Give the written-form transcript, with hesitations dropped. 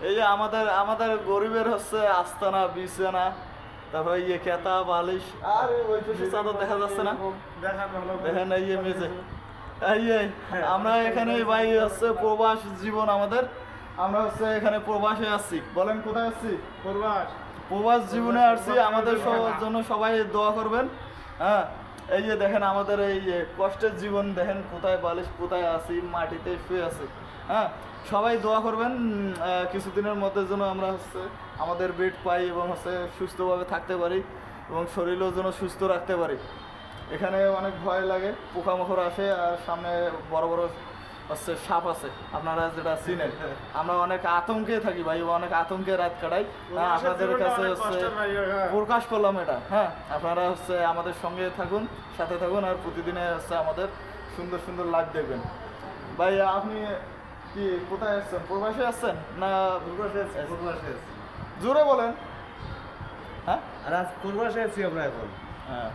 এই যে আমাদের আমাদের গরিবের হচ্ছে আস্তানা বিছানা, তারপরে ইয়ে কেতা বালিশ, আর ওই পাশে চাদর দেখা যাচ্ছে না, দেখেন এই যে মেঝে। এই যে আমরা এখানে ভাই হচ্ছে প্রবাস জীবন আমাদের, আমরা হচ্ছে এখানে প্রবাসে আসছি। বলেন কোথায় আসছি? প্রবাস জীবনে আসছি। আমাদের জন্য সবাই দোয়া করবেন। হ্যাঁ, এই যে দেখেন আমাদের এই যে কষ্টের জীবন, দেখেন কোথায় বালিশ, কোথায় আছি, মাটিতে শুয়ে আছি। হ্যাঁ, সবাই দোয়া করবেন কিছুদিনের মধ্যে যেন আমরা হচ্ছে আমাদের বেড পাই এবং হচ্ছে সুস্থভাবে থাকতে পারি এবং শরীরও যেন সুস্থ রাখতে পারি। এখানে অনেক ভয় লাগে, পোকামাকড় আসে আর সামনে বড় বড় হচ্ছে সাপ আছে, আপনারা যেটা চিনেন। আমরা অনেক আতঙ্কে থাকি ভাই, অনেক আতঙ্কে রাত কাটাই। আপনাদের কাছে হচ্ছে প্রকাশ করলাম এটা। হ্যাঁ, আপনারা হচ্ছে আমাদের সঙ্গে থাকুন, সাথে থাকুন, আর প্রতিদিনে হচ্ছে আমাদের সুন্দর সুন্দর লাইভ দেখবেন। ভাই আপনি কি কোথায় আসছেন? প্রবাসে আসছেন না জোরে বলেন? হ্যাঁ, আর আজ পূর্বাসে আছি আমরা এখন। হ্যাঁ।